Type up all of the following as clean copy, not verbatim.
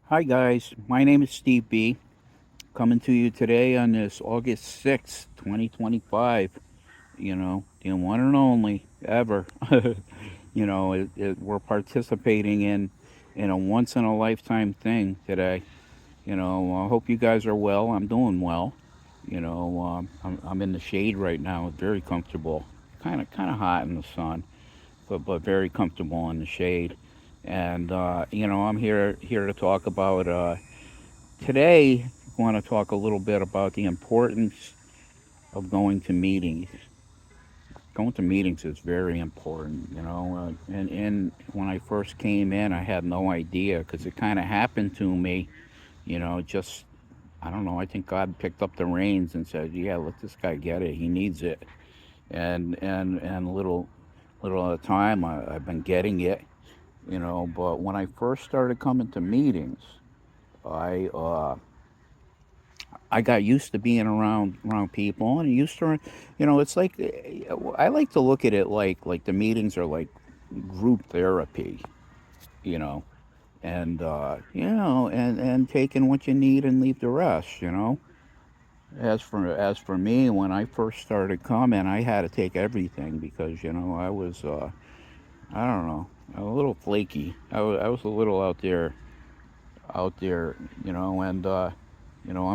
Hi guys, my name is Steve B. Coming to you today on this August 6th, 2025. The one and only ever. We're participating in a once in a lifetime thing today. I hope you guys are well. I'm doing well. I'm in the shade right now. It's very comfortable. Kind of hot in the sun, but very comfortable in the shade. And I'm here to talk about today, I want to talk a little bit about the importance of going to meetings. Going to meetings is very important, and when I first came in, I had no idea because it kind of happened to me, just I don't know. I think God picked up the reins and said, "Yeah, let this guy get it. He needs it." And little at a time, I've been getting it, But when I first started coming to meetings, I I got used to being around people and used to, it's like I like to look at it like the meetings are like group therapy, you know, and taking what you need and leave the rest. As for me, when I first started coming, I had to take everything because I was I don't know, a little flaky. I was a little out there, I'm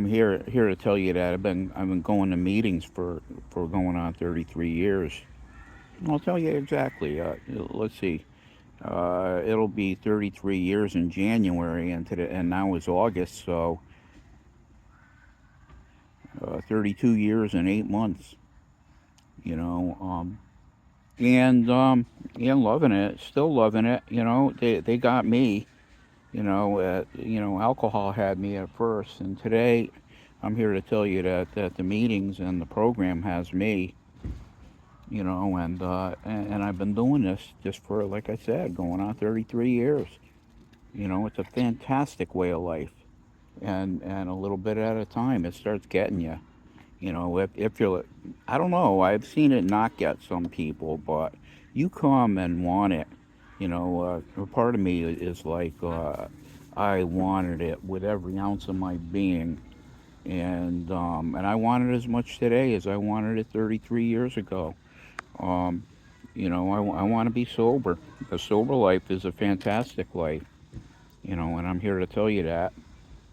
here to tell you that I've been going to meetings for going on 33 years. I'll tell you exactly. Let's see. It'll be 33 years in January, and now is August, so 32 years and 8 months. You know, and loving it, still loving it. They got me. Alcohol had me at first, and today I'm here to tell you that the meetings and the program has me. And I've been doing this just for, like I said, going on 33 years. It's a fantastic way of life, and a little bit at a time, it starts getting you. If you're, I don't know, I've seen it not get some people, but you come and want it. A part of me is like, I wanted it with every ounce of my being, and I want it as much today as I wanted it 33 years ago. Um, I want to be sober. A sober life is a fantastic life. And I'm here to tell you that.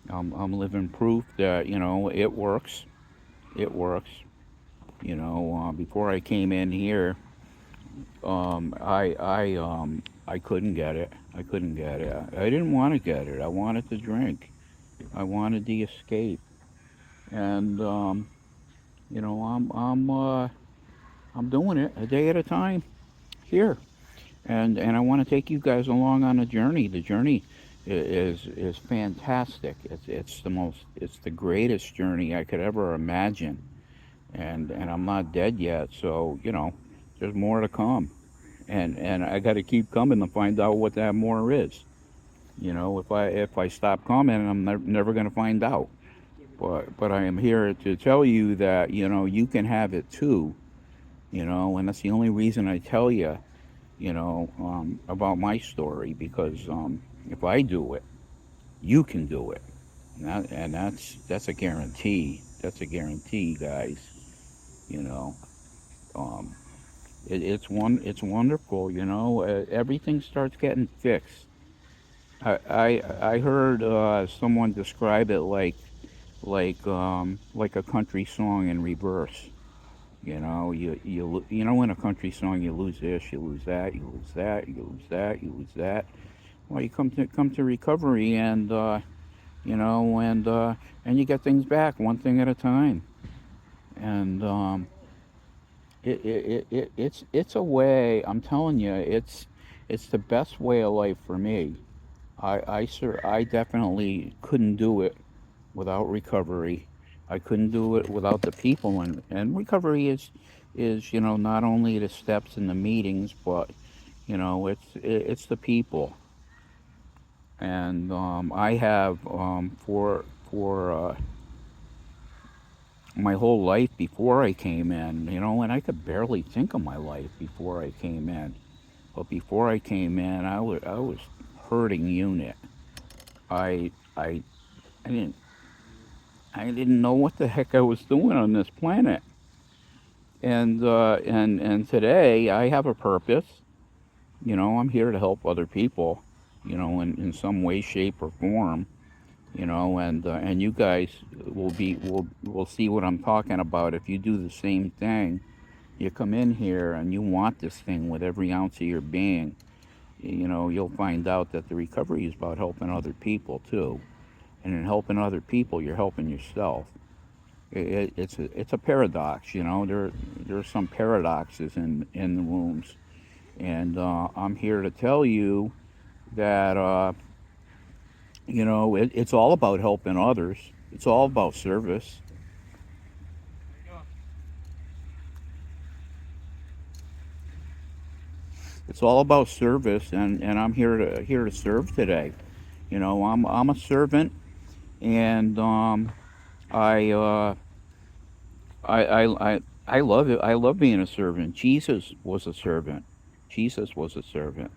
I'm living proof that it works. It works. Before I came in here, I couldn't get it. I couldn't get it. I didn't want to get it. I wanted to drink. I wanted the escape, and you know, I'm I'm uh, I'm doing it a day at a time here, and I want to take you guys along on a journey. The journey is fantastic. It's the greatest journey I could ever imagine, and I'm not dead yet, so there's more to come, and I got to keep coming to find out what that more is. If I stop coming, I'm never going to find out. But I am here to tell you that you can have it too. And that's the only reason I tell you about my story, because if I do it, you can do it. And that's a guarantee. That's a guarantee, guys. You know, um, it's wonderful. Everything starts getting fixed. I heard someone describe it like a country song in reverse. In a country song, you lose this, you lose that, you lose that, you lose that, you lose that. Well, you come to recovery, and you get things back one thing at a time. And it's a way. I'm telling you, it's the best way of life for me. I definitely couldn't do it without recovery. I couldn't do it without the people, and recovery is not only the steps and the meetings, but it's the people. And I have for my whole life before I came in, and I could barely think of my life before I came in. But before I came in, I was hurting unit. I I I didn't know what the heck I was doing on this planet. And today I have a purpose. I'm here to help other people, in some way, shape, or form. And you guys will see what I'm talking about if you do the same thing. You come in here and you want this thing with every ounce of your being. You'll find out that the recovery is about helping other people too. And in helping other people, you're helping yourself. It's a paradox. There are some paradoxes in the rooms, and I'm here to tell you that it's all about helping others. It's all about service. It's all about service, and I'm here to serve today. I'm a servant, and I, uh, I love it. I love being a servant. Jesus was a servant. Jesus was a servant.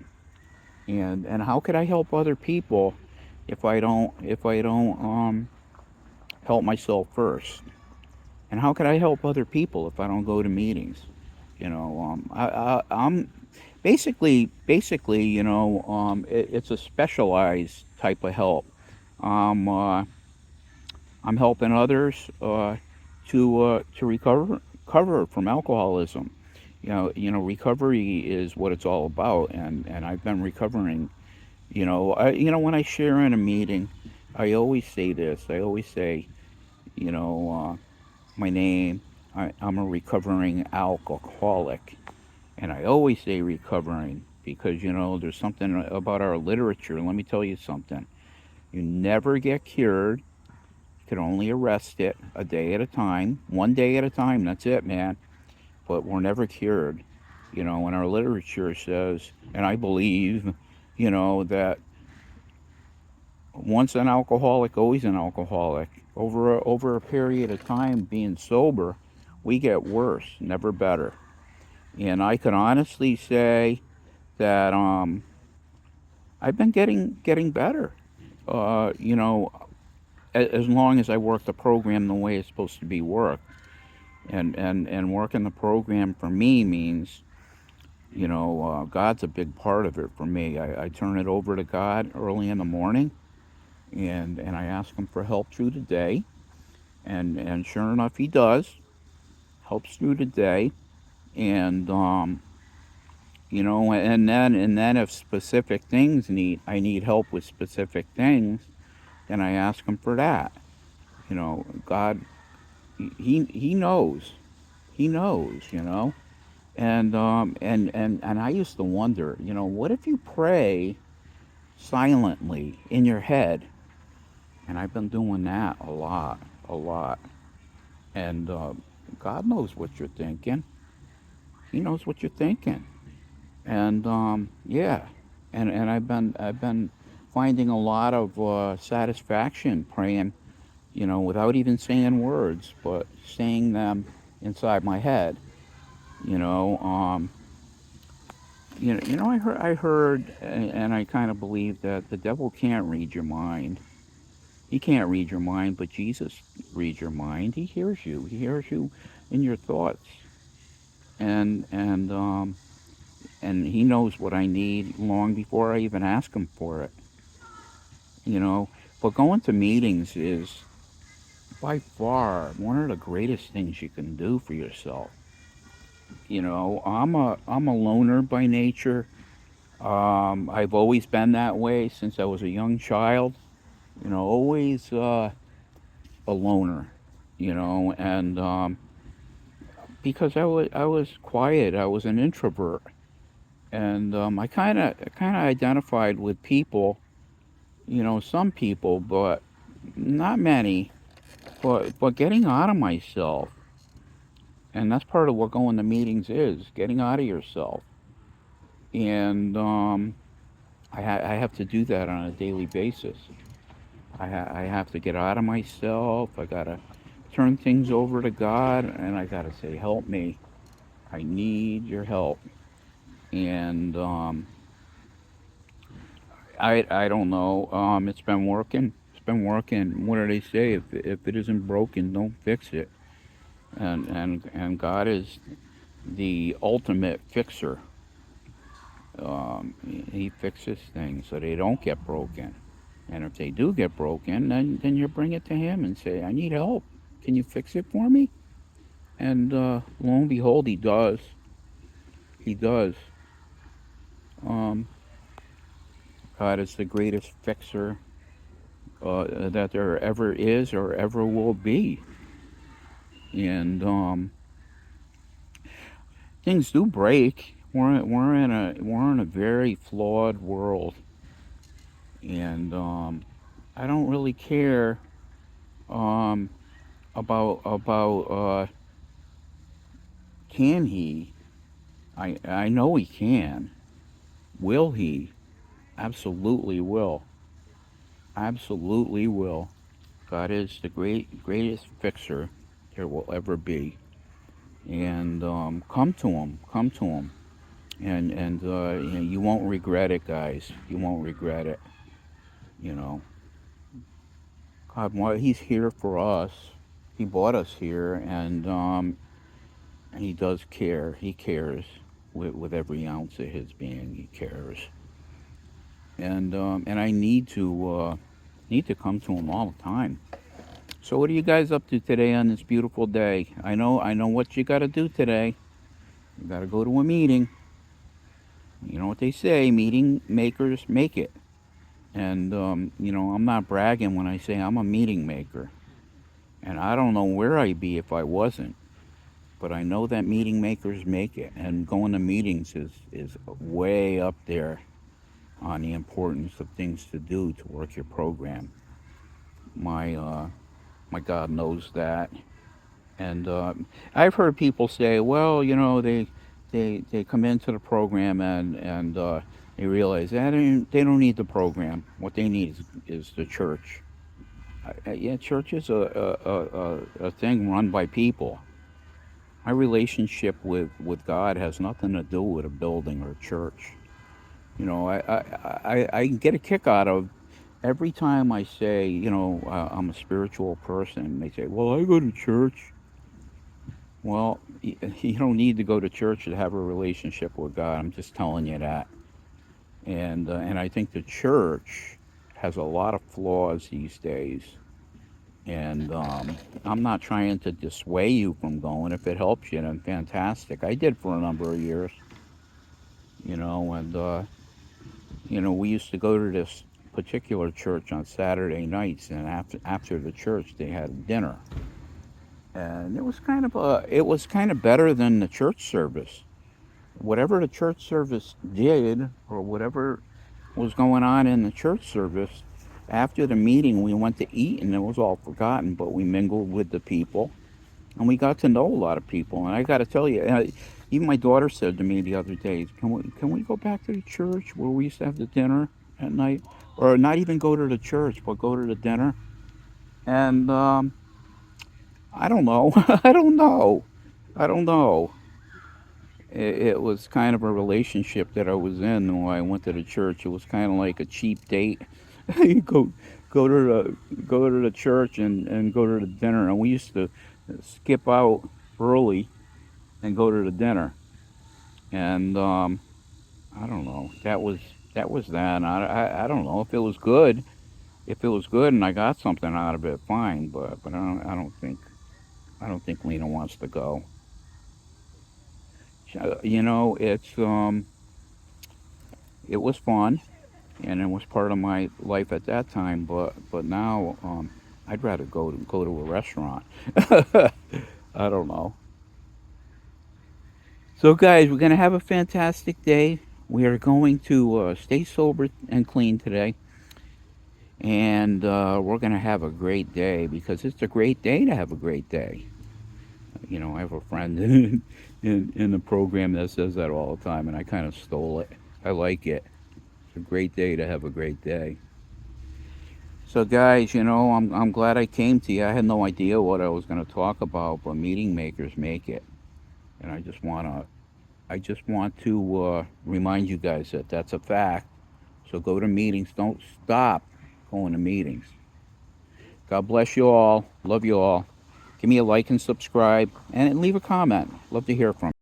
And how could I help other people if I don't help myself first? And how could I help other people if I don't go to meetings? I'm basically, it's a specialized type of help. Um, uh, I'm helping others to recover from alcoholism. Recovery is what it's all about, and I've been recovering. When I share in a meeting, I always say this. I always say, you know, my name. I'm a recovering alcoholic, and I always say recovering because there's something about our literature. Let me tell you something. You never get cured. You can only arrest it a day at a time, one day at a time. That's it, man. But we're never cured. And our literature says, and I believe, that once an alcoholic, always an alcoholic. Over a period of time being sober, we get worse, never better. And I can honestly say that I've been getting better. As long as I work the program the way it's supposed to be worked. And working the program for me means, God's a big part of it for me. I turn it over to God early in the morning, and I ask Him for help through the day. And sure enough, He does. Helps through the day. And, and then if specific things I need help with specific things, then I ask Him for that. God, He knows. He knows, And I used to wonder, what if you pray silently in your head? And I've been doing that a lot, a lot. And God knows what you're thinking. He knows what you're thinking. And yeah, and I've been finding a lot of satisfaction praying, without even saying words, but saying them inside my head. You know, um, I heard, and I kind of believe that the devil can't read your mind. He can't read your mind, but Jesus reads your mind. He hears you. He hears you in your thoughts, and he knows what I need long before I even ask him for it. You know, but going to meetings is by far one of the greatest things you can do for yourself. I'm a loner by nature. I've always been that way since I was a young child. Always a loner. And because I was quiet, I was an introvert, and I kind of identified with people. Some people, but not many. But getting out of myself, and that's part of what going to meetings is, getting out of yourself. And I have to do that on a daily basis. I have to get out of myself. I gotta turn things over to God, and I gotta say, "Help me. I need your help." And I don't know. It's been working. It's been working. What do they say? If it isn't broken, don't fix it. And God is the ultimate fixer. He fixes things so they don't get broken. And if they do get broken, then you bring it to him and say, I need help. Can you fix it for me? And lo and behold, he does. He does. Um, God is the greatest fixer that there ever is or ever will be. And things do break. We're in a very flawed world, and I don't really care um, about can he? I know he can. Will he? Absolutely will. Absolutely will. God is the greatest fixer there will ever be. And come to him. Come to him. And you won't regret it, guys. You won't regret it. You know, God, He's here for us. He brought us here, and He does care. He cares with every ounce of His being. He cares, and I need to come to Him all the time. So, what are you guys up to today on this beautiful day? I know what you got to do today. You got to go to a meeting. You know what they say: meeting makers make it. And I'm not bragging when I say I'm a meeting maker. And I don't know where I'd be if I wasn't. But I know that meeting makers make it. And going to meetings is way up there on the importance of things to do to work your program. My God knows that. And I've heard people say, well, they come into the program and they realize that they don't need the program. What they need is the church. Yeah, church is a thing run by people. My relationship with God has nothing to do with a building or a church. I get a kick out of every time I say, I'm a spiritual person. They say, well, I go to church. Well, you don't need to go to church to have a relationship with God. I'm just telling you that. And I think the church has a lot of flaws these days. And I'm not trying to dissuade you from going. If it helps you, then fantastic. I did for a number of years, and we used to go to this particular church on Saturday nights, and after the church, they had dinner, and it was kind of better than the church service. Whatever the church service did, or whatever was going on in the church service, after the meeting, we went to eat, and it was all forgotten. But we mingled with the people, and we got to know a lot of people. And I got to tell you, even my daughter said to me the other day, "Can we go back to the church where we used to have the dinner at night, or not even go to the church, but go to the dinner?" And I don't know. I don't know. I don't know. It was kind of a relationship that I was in when I went to the church. It was kind of like a cheap date. You go to the church and go to the dinner, and we used to skip out early and go to the dinner. And I don't know. That was then. I don't know if it was good. If it was good and I got something out of it, fine. But I don't think Lena wants to go. It was fun and it was part of my life at that time. But now I'd rather go to a restaurant. I don't know. So guys, we're gonna have a fantastic day. We are going to stay sober and clean today, and we're gonna have a great day because it's a great day to have a great day. I have a friend in the program that says that all the time, and I kind of stole it. I like it. It's a great day to have a great day. So, guys, I'm glad I came to you. I had no idea what I was going to talk about, but meeting makers make it, and I just want to remind you guys that that's a fact. So go to meetings. Don't stop going to meetings. God bless you all. Love you all. Give me a like and subscribe and leave a comment. Love to hear from you.